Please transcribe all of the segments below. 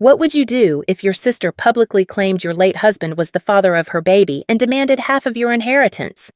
What would you do if your sister publicly claimed your late husband was the father of her baby and demanded half of your inheritance?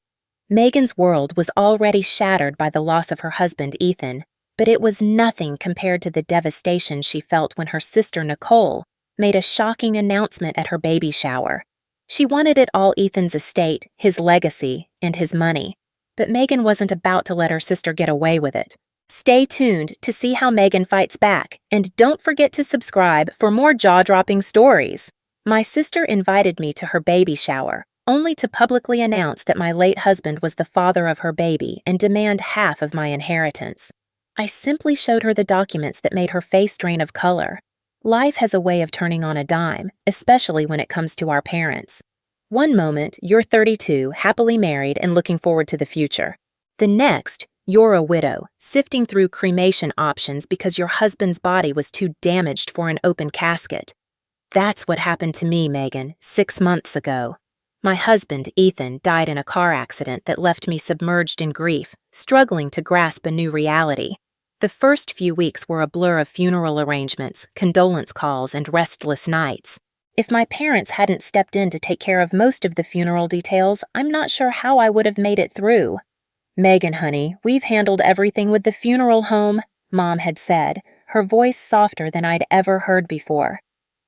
Megan's world was already shattered by the loss of her husband, Ethan, but it was nothing compared to the devastation she felt when her sister, Nicole, made a shocking announcement at her baby shower. She wanted it all Ethan's estate, his legacy, and his money, but Megan wasn't about to let her sister get away with it. Stay tuned to see how Megan fights back, and don't forget to subscribe for more jaw-dropping stories. My sister invited me to her baby shower, only to publicly announce that my late husband was the father of her baby and demand half of my inheritance. I simply showed her the documents that made her face drain of color. Life has a way of turning on a dime, especially when it comes to our parents. One moment, you're 32, happily married and looking forward to the future. The next, you're a widow, sifting through cremation options because your husband's body was too damaged for an open casket. That's what happened to me, Megan, 6 months ago. My husband, Ethan, died in a car accident that left me submerged in grief, struggling to grasp a new reality. The first few weeks were a blur of funeral arrangements, condolence calls, and restless nights. If my parents hadn't stepped in to take care of most of the funeral details, I'm not sure how I would have made it through. "Megan, honey, we've handled everything with the funeral home," Mom had said, her voice softer than I'd ever heard before.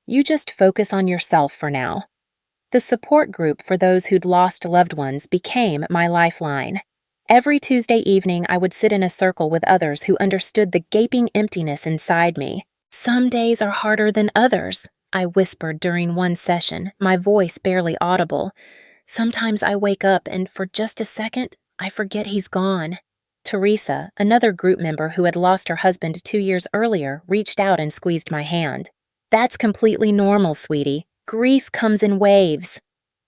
"You just focus on yourself for now." The support group for those who'd lost loved ones became my lifeline. Every Tuesday evening, I would sit in a circle with others who understood the gaping emptiness inside me. "Some days are harder than others," I whispered during one session, my voice barely audible. "Sometimes I wake up and for just a second, I forget he's gone." Teresa, another group member who had lost her husband 2 years earlier, reached out and squeezed my hand. "That's completely normal, sweetie. Grief comes in waves."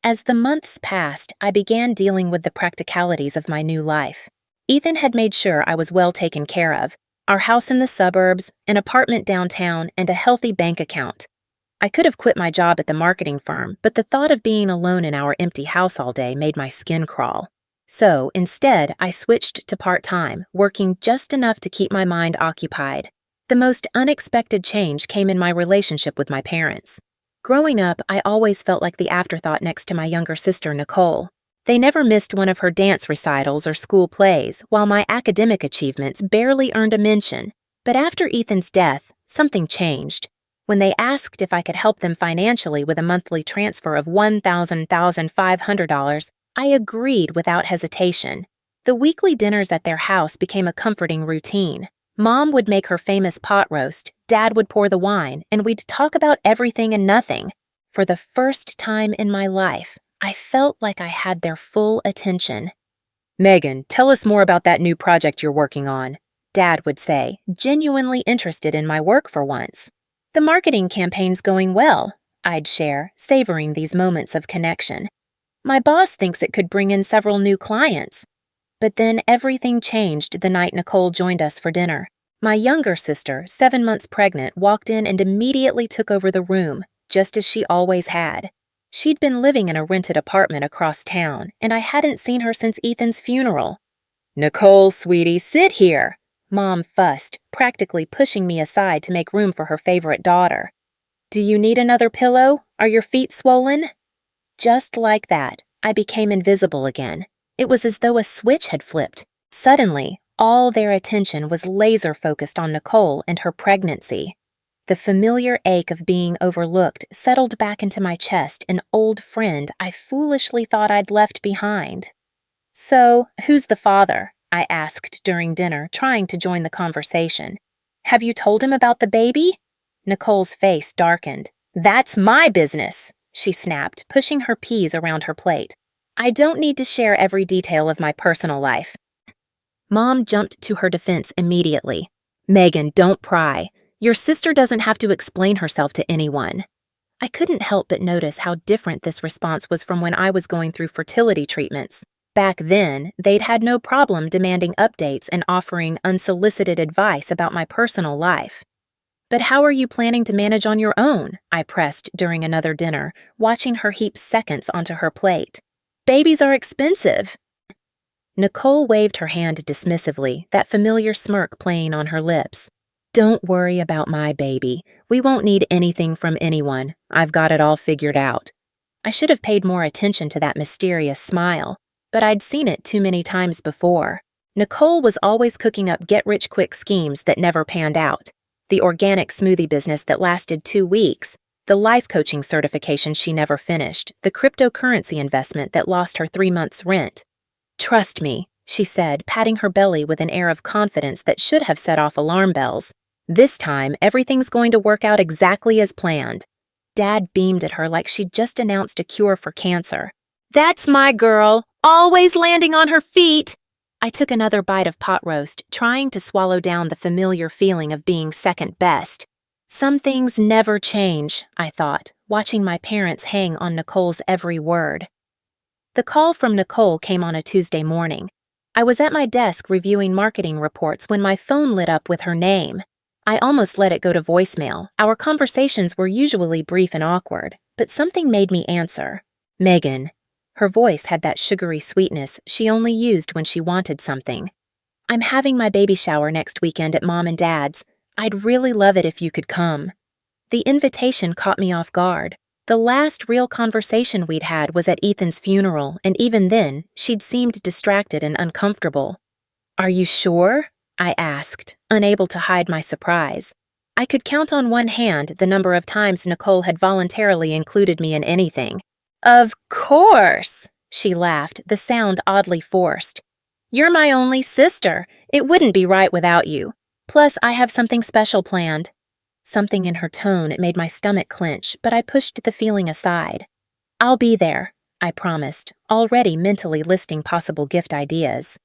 As the months passed, I began dealing with the practicalities of my new life. Ethan had made sure I was well taken care of. Our house in the suburbs, an apartment downtown, and a healthy bank account. I could have quit my job at the marketing firm, but the thought of being alone in our empty house all day made my skin crawl. So, instead, I switched to part-time, working just enough to keep my mind occupied. The most unexpected change came in my relationship with my parents. Growing up, I always felt like the afterthought next to my younger sister, Nicole. They never missed one of her dance recitals or school plays, while my academic achievements barely earned a mention. But after Ethan's death, something changed. When they asked if I could help them financially with a monthly transfer of $1,500, I agreed without hesitation. The weekly dinners at their house became a comforting routine. Mom would make her famous pot roast, Dad would pour the wine, and we'd talk about everything and nothing. For the first time in my life, I felt like I had their full attention. "Megan, tell us more about that new project you're working on," Dad would say, genuinely interested in my work for once. "The marketing campaign's going well," I'd share, savoring these moments of connection. "My boss thinks it could bring in several new clients." But then everything changed the night Nicole joined us for dinner. My younger sister, 7 months pregnant, walked in and immediately took over the room, just as she always had. She'd been living in a rented apartment across town, and I hadn't seen her since Ethan's funeral. "Nicole, sweetie, sit here," Mom fussed, practically pushing me aside to make room for her favorite daughter. "Do you need another pillow? Are your feet swollen?" Just like that, I became invisible again. It was as though a switch had flipped. Suddenly, all their attention was laser-focused on Nicole and her pregnancy. The familiar ache of being overlooked settled back into my chest, an old friend I foolishly thought I'd left behind. "So, who's the father?" I asked during dinner, trying to join the conversation. "Have you told him about the baby?" Nicole's face darkened. "That's my business," she snapped, pushing her peas around her plate. "I don't need to share every detail of my personal life." Mom jumped to her defense immediately. "Megan, don't pry. Your sister doesn't have to explain herself to anyone." I couldn't help but notice how different this response was from when I was going through fertility treatments. Back then, they'd had no problem demanding updates and offering unsolicited advice about my personal life. "But how are you planning to manage on your own?" I pressed during another dinner, watching her heap seconds onto her plate. "Babies are expensive." Nicole waved her hand dismissively, that familiar smirk playing on her lips. Don't worry about my baby. We won't need anything from anyone. I've got it all figured out. I should have paid more attention to that mysterious smile, but I'd seen it too many times before. Nicole was always cooking up get-rich-quick schemes that never panned out. The organic smoothie business that lasted 2 weeks, the life coaching certification she never finished, the cryptocurrency investment that lost her 3 months' rent. "Trust me," she said, patting her belly with an air of confidence that should have set off alarm bells. "This time, everything's going to work out exactly as planned." Dad beamed at her like she'd just announced a cure for cancer. "That's my girl, always landing on her feet." I took another bite of pot roast, trying to swallow down the familiar feeling of being second best. Some things never change, I thought, watching my parents hang on Nicole's every word. The call from Nicole came on a Tuesday morning. I was at my desk reviewing marketing reports when my phone lit up with her name. I almost let it go to voicemail. Our conversations were usually brief and awkward, but something made me answer. "Megan." Her voice had that sugary sweetness she only used when she wanted something. "I'm having my baby shower next weekend at Mom and Dad's. I'd really love it if you could come." The invitation caught me off guard. The last real conversation we'd had was at Ethan's funeral, and even then, she'd seemed distracted and uncomfortable. "Are you sure?" I asked, unable to hide my surprise. I could count on one hand the number of times Nicole had voluntarily included me in anything. "Of course," she laughed, the sound oddly forced. "You're my only sister. It wouldn't be right without you. Plus, I have something special planned." Something in her tone made my stomach clench, but I pushed the feeling aside. "I'll be there," I promised, already mentally listing possible gift ideas.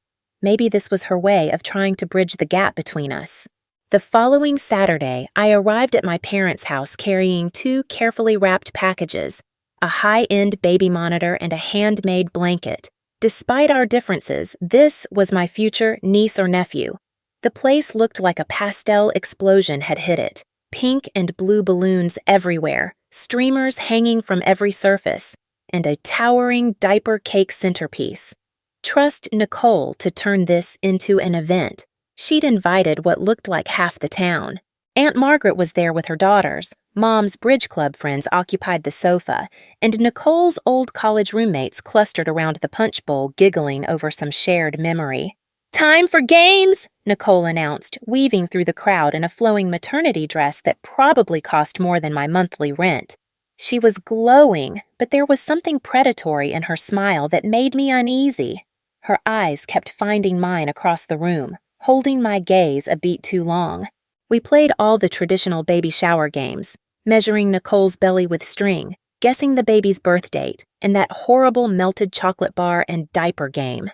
Maybe this was her way of trying to bridge the gap between us. The following Saturday, I arrived at my parents' house carrying 2 carefully wrapped packages, a high-end baby monitor and a handmade blanket. Despite our differences, this was my future niece or nephew. The place looked like a pastel explosion had hit it. Pink and blue balloons everywhere, streamers hanging from every surface, and a towering diaper cake centerpiece. Trust Nicole to turn this into an event. She'd invited what looked like half the town. Aunt Margaret was there with her daughters, Mom's bridge club friends occupied the sofa, and Nicole's old college roommates clustered around the punch bowl giggling over some shared memory. "Time for games!" Nicole announced, weaving through the crowd in a flowing maternity dress that probably cost more than my monthly rent. She was glowing, but there was something predatory in her smile that made me uneasy. Her eyes kept finding mine across the room, holding my gaze a beat too long. We played all the traditional baby shower games, measuring Nicole's belly with string, guessing the baby's birth date, and that horrible melted chocolate bar and diaper game.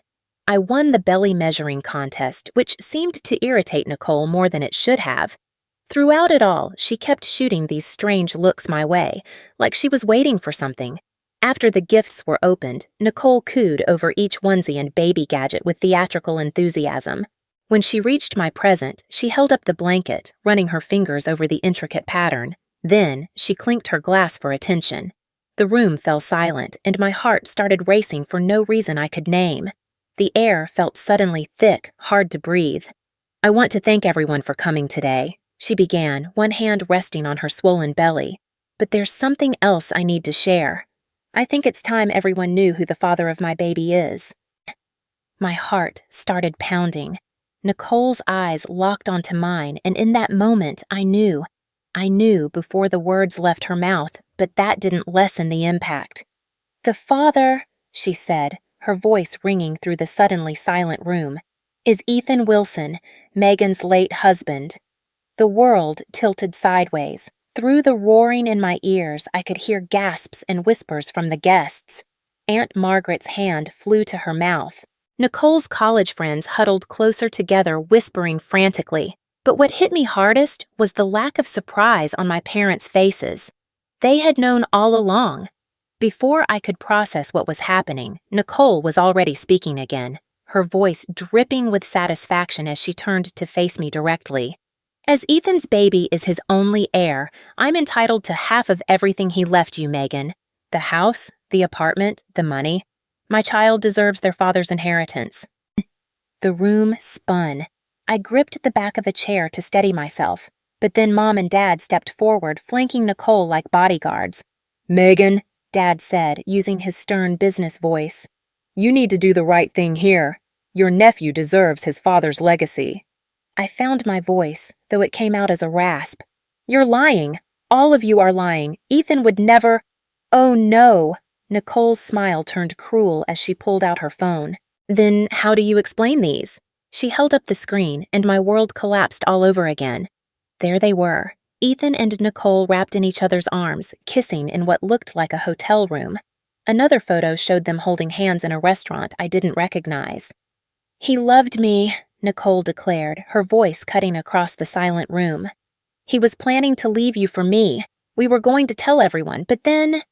I won the belly measuring contest, which seemed to irritate Nicole more than it should have. Throughout it all, she kept shooting these strange looks my way, like she was waiting for something. After the gifts were opened, Nicole cooed over each onesie and baby gadget with theatrical enthusiasm. When she reached my present, she held up the blanket, running her fingers over the intricate pattern. Then, she clinked her glass for attention. The room fell silent, and my heart started racing for no reason I could name. The air felt suddenly thick, hard to breathe. "I want to thank everyone for coming today," she began, one hand resting on her swollen belly. "But there's something else I need to share. I think it's time everyone knew who the father of my baby is." My heart started pounding. Nicole's eyes locked onto mine, and in that moment, I knew. I knew before the words left her mouth, but that didn't lessen the impact. "The father," she said, her voice ringing through the suddenly silent room, "is Ethan Wilson, Megan's late husband." The world tilted sideways. Through the roaring in my ears, I could hear gasps and whispers from the guests. Aunt Margaret's hand flew to her mouth. Nicole's college friends huddled closer together, whispering frantically. But what hit me hardest was the lack of surprise on my parents' faces. They had known all along. Before I could process what was happening, Nicole was already speaking again, her voice dripping with satisfaction as she turned to face me directly. "As Ethan's baby is his only heir, I'm entitled to half of everything he left you, Megan. The house, the apartment, the money. My child deserves their father's inheritance." The room spun. I gripped the back of a chair to steady myself, but then Mom and Dad stepped forward, flanking Nicole like bodyguards. "Megan," Dad said, using his stern business voice, "you need to do the right thing here. Your nephew deserves his father's legacy." I found my voice, though it came out as a rasp. "You're lying. All of you are lying. Ethan would never—" "Oh, no." Nicole's smile turned cruel as she pulled out her phone. "Then how do you explain these?" She held up the screen, and my world collapsed all over again. There they were, Ethan and Nicole wrapped in each other's arms, kissing in what looked like a hotel room. Another photo showed them holding hands in a restaurant I didn't recognize. "He loved me," Nicole declared, her voice cutting across the silent room. "He was planning to leave you for me. We were going to tell everyone, but then—"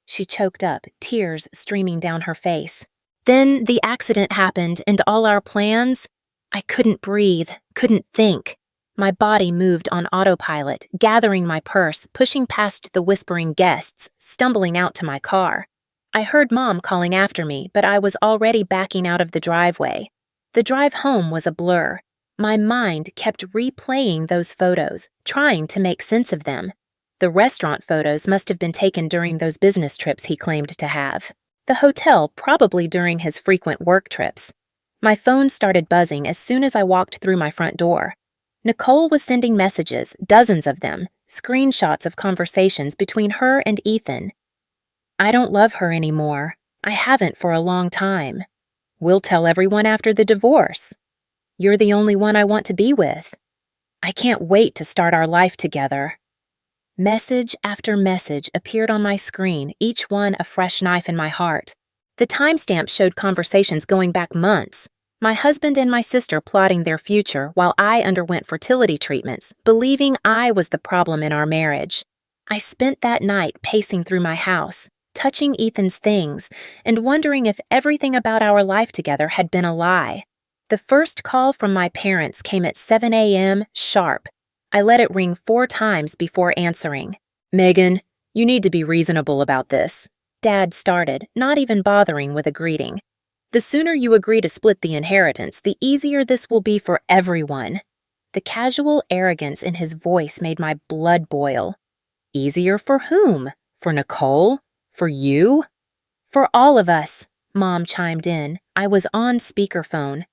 She choked up, tears streaming down her face. "Then the accident happened and all our plans—" I couldn't breathe, couldn't think. My body moved on autopilot, gathering my purse, pushing past the whispering guests, stumbling out to my car. I heard Mom calling after me, but I was already backing out of the driveway. The drive home was a blur. My mind kept replaying those photos, trying to make sense of them. The restaurant photos must have been taken during those business trips he claimed to have. The hotel probably during his frequent work trips. My phone started buzzing as soon as I walked through my front door. Nicole was sending messages, dozens of them, screenshots of conversations between her and Ethan. "I don't love her anymore. I haven't for a long time. We'll tell everyone after the divorce. You're the only one I want to be with. I can't wait to start our life together." Message after message appeared on my screen, each one a fresh knife in my heart. The timestamp showed conversations going back months. My husband and my sister plotting their future while I underwent fertility treatments, believing I was the problem in our marriage. I spent that night pacing through my house, touching Ethan's things, and wondering if everything about our life together had been a lie. The first call from my parents came at 7 a.m. sharp. I let it ring 4 times before answering. "Megan, you need to be reasonable about this," Dad started, not even bothering with a greeting. "The sooner you agree to split the inheritance, the easier this will be for everyone." The casual arrogance in his voice made my blood boil. "Easier for whom? For Nicole? For you?" "For all of us," Mom chimed in. I was on speakerphone.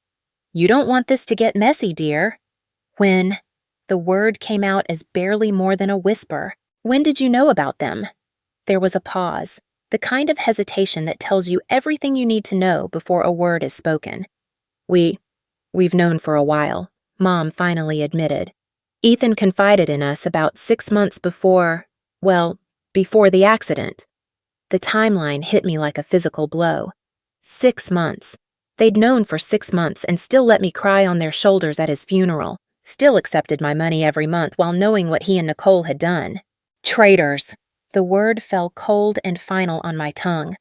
"You don't want this to get messy, dear." "When?" The word came out as barely more than a whisper. "When did you know about them?" There was a pause. The kind of hesitation that tells you everything you need to know before a word is spoken. We've known for a while," Mom finally admitted. "Ethan confided in us about 6 months before the accident." The timeline hit me like a physical blow. 6 months. They'd known for 6 months and still let me cry on their shoulders at his funeral, still accepted my money every month while knowing what he and Nicole had done. Traitors. The word fell cold and final on my tongue.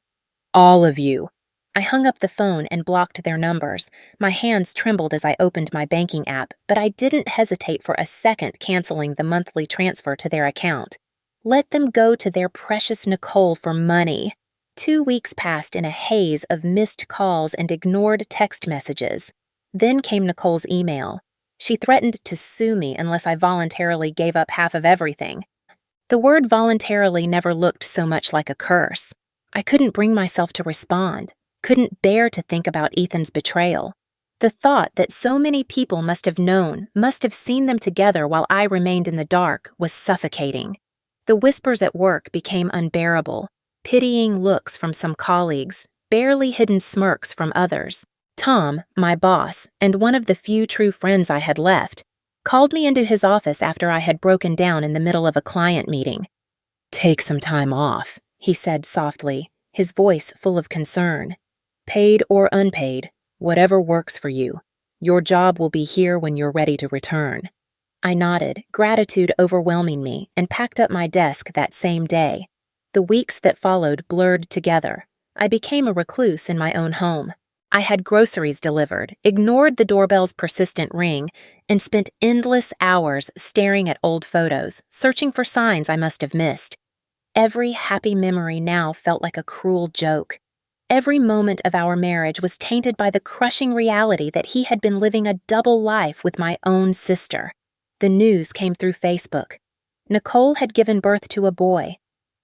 "All of you." I hung up the phone and blocked their numbers. My hands trembled as I opened my banking app, but I didn't hesitate for a second canceling the monthly transfer to their account. Let them go to their precious Nicole for money. 2 weeks passed in a haze of missed calls and ignored text messages. Then came Nicole's email. She threatened to sue me unless I voluntarily gave up half of everything. The word voluntarily never looked so much like a curse. I couldn't bring myself to respond, couldn't bear to think about Ethan's betrayal. The thought that so many people must have known, must have seen them together while I remained in the dark, was suffocating. The whispers at work became unbearable, pitying looks from some colleagues, barely hidden smirks from others. Tom, my boss, and one of the few true friends I had left, called me into his office after I had broken down in the middle of a client meeting. "Take some time off," he said softly, his voice full of concern. "Paid or unpaid, whatever works for you. Your job will be here when you're ready to return." I nodded, gratitude overwhelming me, and packed up my desk that same day. The weeks that followed blurred together. I became a recluse in my own home. I had groceries delivered, ignored the doorbell's persistent ring, and spent endless hours staring at old photos, searching for signs I must have missed. Every happy memory now felt like a cruel joke. every moment of our marriage was tainted by the crushing reality that he had been living a double life with my own sister. The news came through Facebook. Nicole had given birth to a boy.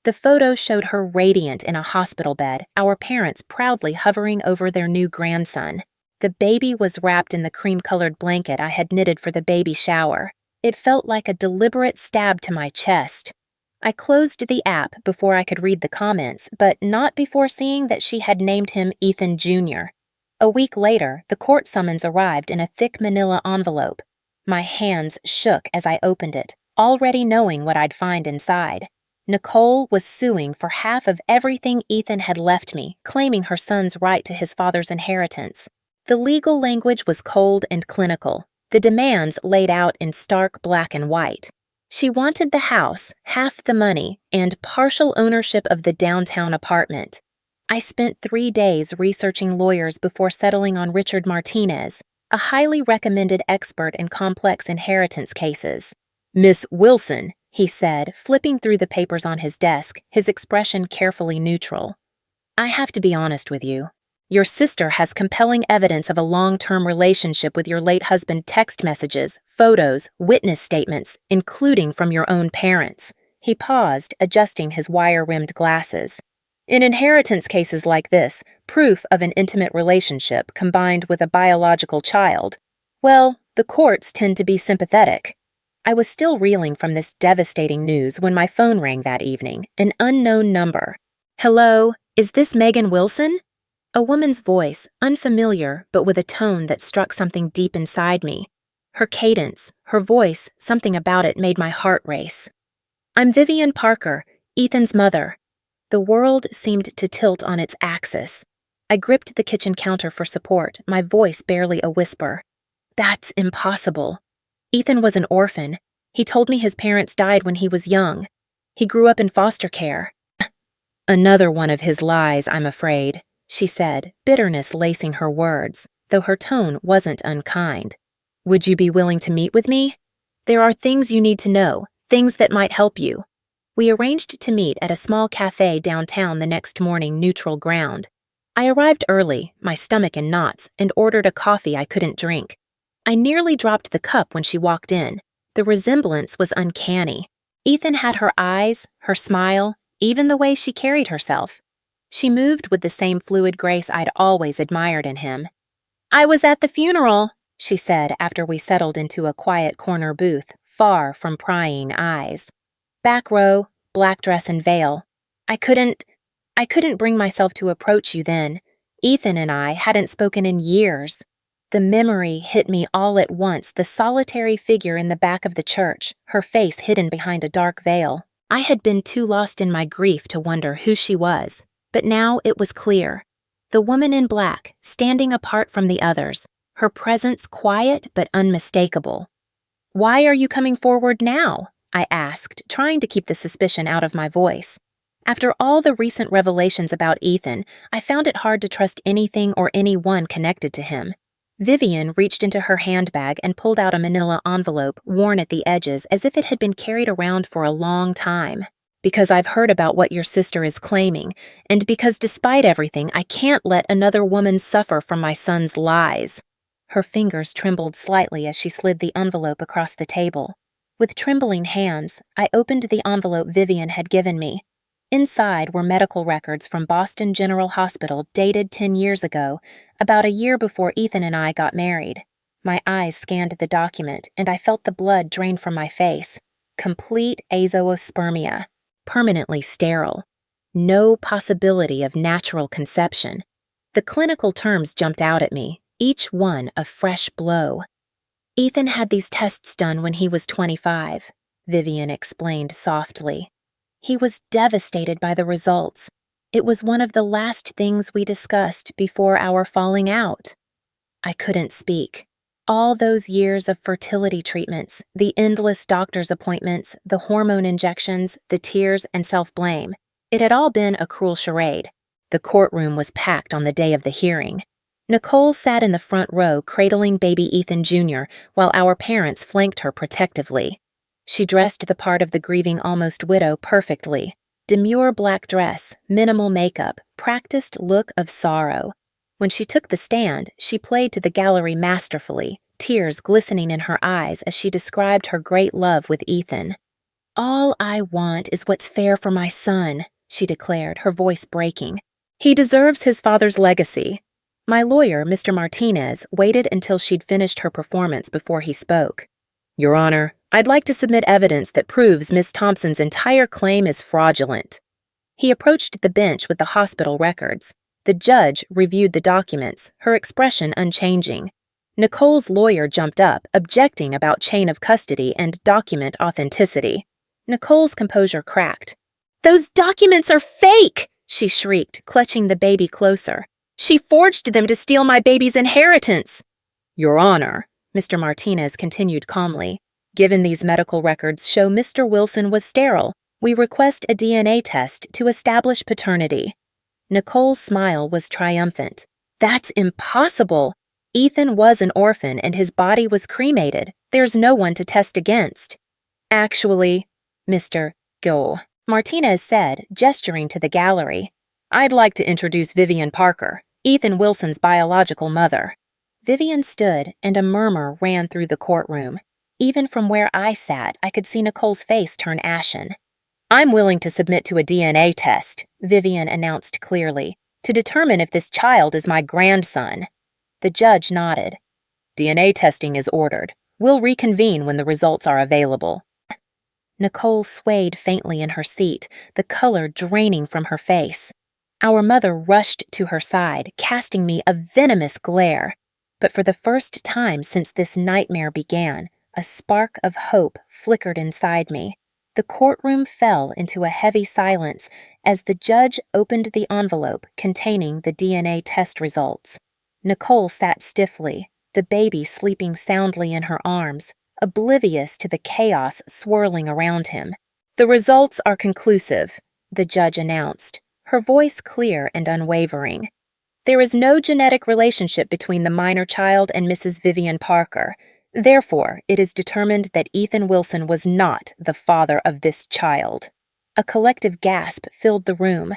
The photo showed her radiant in a hospital bed, our parents proudly hovering over their new grandson. The baby was wrapped in the cream-colored blanket I had knitted for the baby shower. It felt like a deliberate stab to my chest. I closed the app before I could read the comments, but not before seeing that she had named him Ethan Jr. A week later, the court summons arrived in a thick manila envelope. My hands shook as I opened it, already knowing what I'd find inside. Nicole was suing for half of everything Ethan had left me, claiming her son's right to his father's inheritance. The legal language was cold and clinical, the demands laid out in stark black and white. She wanted the house, half the money, and partial ownership of the downtown apartment. I spent 3 days researching lawyers before settling on Richard Martinez, a highly recommended expert in complex inheritance cases. "Miss Wilson," he said, flipping through the papers on his desk, his expression carefully neutral. "I have to be honest with you. Your sister has compelling evidence of a long-term relationship with your late husband, text messages, photos, witness statements, including from your own parents." He paused, adjusting his wire-rimmed glasses. "In inheritance cases like this, proof of an intimate relationship combined with a biological child, well, the courts tend to be sympathetic." I was still reeling from this devastating news when my phone rang that evening, an unknown number. "Hello, is this Megan Wilson?" A woman's voice, unfamiliar but with a tone that struck something deep inside me. Her cadence, her voice, something about it made my heart race. "I'm Vivian Parker, Ethan's mother." The world seemed to tilt on its axis. I gripped the kitchen counter for support, my voice barely a whisper. "That's impossible. Ethan was an orphan. He told me his parents died when he was young. He grew up in foster care." "Another one of his lies, I'm afraid," she said, bitterness lacing her words, though her tone wasn't unkind. "Would you be willing to meet with me? There are things you need to know, things that might help you." We arranged to meet at a small cafe downtown the next morning, neutral ground. I arrived early, my stomach in knots, and ordered a coffee I couldn't drink. I nearly dropped the cup when she walked in. The resemblance was uncanny. Ethan had her eyes, her smile, even the way she carried herself. She moved with the same fluid grace I'd always admired in him. "I was at the funeral," she said after we settled into a quiet corner booth, far from prying eyes. "Back row, black dress and veil. I couldn't bring myself to approach you then. Ethan and I hadn't spoken in years." The memory hit me all at once, the solitary figure in the back of the church, her face hidden behind a dark veil. I had been too lost in my grief to wonder who she was, but now it was clear. The woman in black, standing apart from the others, her presence quiet but unmistakable. "Why are you coming forward now?" I asked, trying to keep the suspicion out of my voice. After all the recent revelations about Ethan, I found it hard to trust anything or anyone connected to him. Vivian reached into her handbag and pulled out a manila envelope worn at the edges as if it had been carried around for a long time. "Because I've heard about what your sister is claiming, and because despite everything, I can't let another woman suffer from my son's lies." Her fingers trembled slightly as she slid the envelope across the table. With trembling hands, I opened the envelope Vivian had given me. Inside were medical records from Boston General Hospital dated 10 years ago, about a year before Ethan and I got married. My eyes scanned the document, and I felt the blood drain from my face. Complete azoospermia. Permanently sterile. No possibility of natural conception. The clinical terms jumped out at me, each one a fresh blow. "Ethan had these tests done when he was 25, Vivian explained softly. "He was devastated by the results. It was one of the last things we discussed before our falling out." I couldn't speak. All those years of fertility treatments, the endless doctor's appointments, the hormone injections, the tears and self-blame. It had all been a cruel charade. The courtroom was packed on the day of the hearing. Nicole sat in the front row cradling baby Ethan Jr. while our parents flanked her protectively. She dressed the part of the grieving almost widow perfectly. Demure black dress, minimal makeup, practiced look of sorrow. When she took the stand, she played to the gallery masterfully, tears glistening in her eyes as she described her great love with Ethan. "All I want is what's fair for my son," she declared, her voice breaking. "He deserves his father's legacy." My lawyer, Mr. Martinez, waited until she'd finished her performance before he spoke. "Your Honor, I'd like to submit evidence that proves Miss Thompson's entire claim is fraudulent." He approached the bench with the hospital records. The judge reviewed the documents, her expression unchanging. Nicole's lawyer jumped up, objecting about chain of custody and document authenticity. Nicole's composure cracked. "Those documents are fake!" she shrieked, clutching the baby closer. "She forged them to steal my baby's inheritance." "Your Honor," Mr. Martinez continued calmly, "given these medical records show Mr. Wilson was sterile, we request a DNA test to establish paternity." Nicole's smile was triumphant. "That's impossible! Ethan was an orphan and his body was cremated. There's no one to test against." "Actually, Mr. Gill," Martinez said, gesturing to the gallery, "I'd like to introduce Vivian Parker, Ethan Wilson's biological mother." Vivian stood, and a murmur ran through the courtroom. Even from where I sat, I could see Nicole's face turn ashen. "I'm willing to submit to a DNA test," Vivian announced clearly, "to determine if this child is my grandson." The judge nodded. "DNA testing is ordered. We'll reconvene when the results are available." Nicole swayed faintly in her seat, the color draining from her face. Our mother rushed to her side, casting me a venomous glare. But for the first time since this nightmare began, a spark of hope flickered inside me. The courtroom fell into a heavy silence as the judge opened the envelope containing the DNA test results. Nicole sat stiffly, the baby sleeping soundly in her arms, oblivious to the chaos swirling around him. "The results are conclusive," the judge announced, her voice clear and unwavering. "There is no genetic relationship between the minor child and Mrs. Vivian Parker. Therefore, it is determined that Ethan Wilson was not the father of this child." A collective gasp filled the room.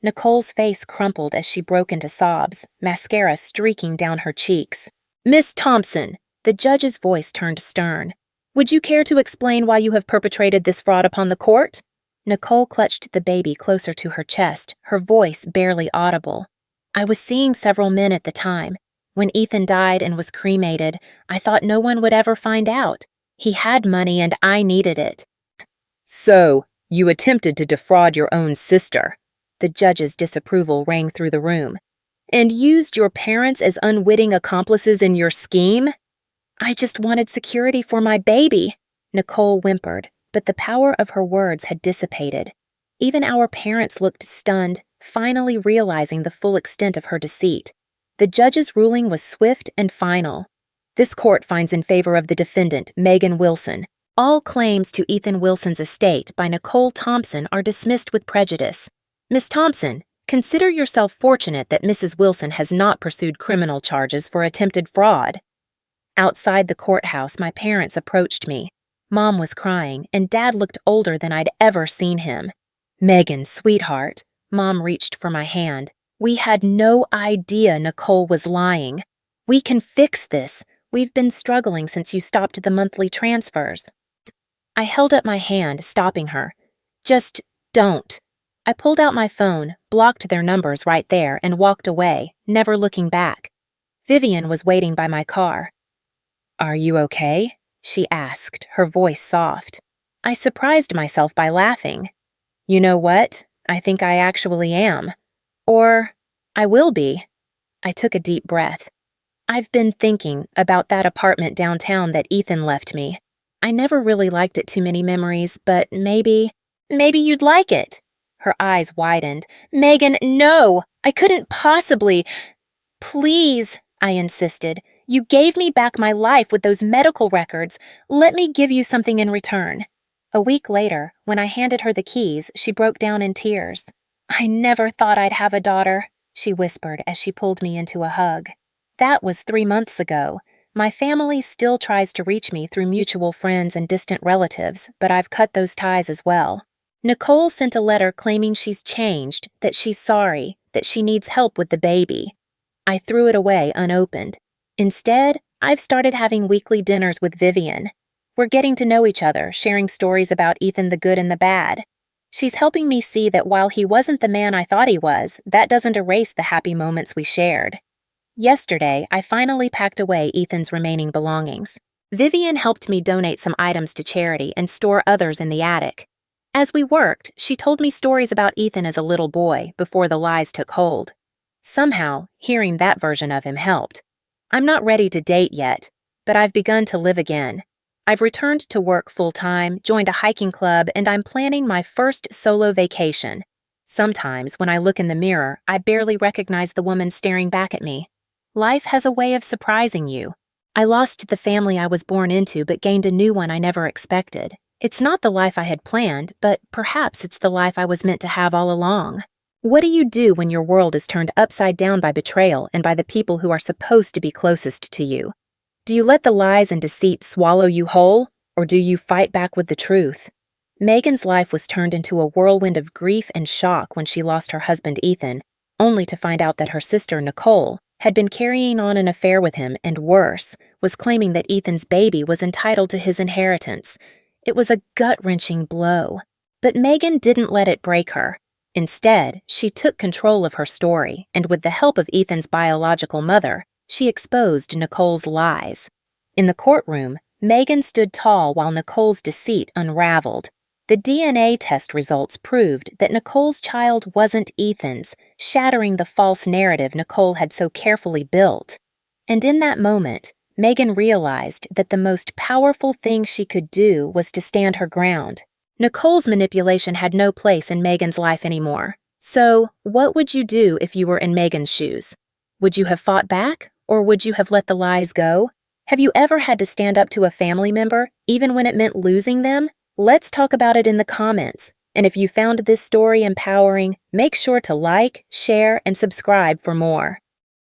Nicole's face crumpled as she broke into sobs, mascara streaking down her cheeks. "Miss Thompson," the judge's voice turned stern, "would you care to explain why you have perpetrated this fraud upon the court?" Nicole clutched the baby closer to her chest, her voice barely audible. "I was seeing several men at the time. When Ethan died and was cremated, I thought no one would ever find out. He had money and I needed it." "So, you attempted to defraud your own sister." The judge's disapproval rang through the room. "And used your parents as unwitting accomplices in your scheme?" "I just wanted security for my baby," Nicole whimpered, but the power of her words had dissipated. Even our parents looked stunned, finally realizing the full extent of her deceit. The judge's ruling was swift and final. "This court finds in favor of the defendant, Megan Wilson. All claims to Ethan Wilson's estate by Nicole Thompson are dismissed with prejudice. Miss Thompson, consider yourself fortunate that Mrs. Wilson has not pursued criminal charges for attempted fraud." Outside the courthouse, my parents approached me. Mom was crying, and Dad looked older than I'd ever seen him. "Megan, sweetheart," Mom reached for my hand. "We had no idea Nicole was lying. We can fix this. We've been struggling since you stopped the monthly transfers." I held up my hand, stopping her. "Just don't." I pulled out my phone, blocked their numbers right there, and walked away, never looking back. Vivian was waiting by my car. "Are you okay?" she asked, her voice soft. I surprised myself by laughing. "You know what? I think I actually am. Or I will be." I took a deep breath. "I've been thinking about that apartment downtown that Ethan left me. I never really liked it too many memories, but maybe you'd like it." Her eyes widened. "Megan, no! I couldn't possibly." "Please," I insisted. "You gave me back my life with those medical records. Let me give you something in return." A week later, when I handed her the keys, she broke down in tears. "I never thought I'd have a daughter," she whispered as she pulled me into a hug. That was 3 months ago. My family still tries to reach me through mutual friends and distant relatives, but I've cut those ties as well. Nicole sent a letter claiming she's changed, that she's sorry, that she needs help with the baby. I threw it away unopened. Instead, I've started having weekly dinners with Vivian. We're getting to know each other, sharing stories about Ethan the good and the bad. She's helping me see that while he wasn't the man I thought he was, that doesn't erase the happy moments we shared. Yesterday, I finally packed away Ethan's remaining belongings. Vivian helped me donate some items to charity and store others in the attic. As we worked, she told me stories about Ethan as a little boy before the lies took hold. Somehow, hearing that version of him helped. I'm not ready to date yet, but I've begun to live again. I've returned to work full-time, joined a hiking club, and I'm planning my first solo vacation. Sometimes, when I look in the mirror, I barely recognize the woman staring back at me. Life has a way of surprising you. I lost the family I was born into but gained a new one I never expected. It's not the life I had planned, but perhaps it's the life I was meant to have all along. What do you do when your world is turned upside down by betrayal and by the people who are supposed to be closest to you? Do you let the lies and deceit swallow you whole, or do you fight back with the truth? Megan's life was turned into a whirlwind of grief and shock when she lost her husband Ethan, only to find out that her sister Nicole had been carrying on an affair with him and worse, was claiming that Ethan's baby was entitled to his inheritance. It was a gut-wrenching blow. But Megan didn't let it break her. Instead, she took control of her story, and with the help of Ethan's biological mother, she exposed Nicole's lies. In the courtroom, Megan stood tall while Nicole's deceit unraveled. The DNA test results proved that Nicole's child wasn't Ethan's, shattering the false narrative Nicole had so carefully built. And in that moment, Megan realized that the most powerful thing she could do was to stand her ground. Nicole's manipulation had no place in Megan's life anymore. So, what would you do if you were in Megan's shoes? Would you have fought back, or would you have let the lies go? Have you ever had to stand up to a family member, even when it meant losing them? Let's talk about it in the comments. And if you found this story empowering, make sure to like, share, and subscribe for more.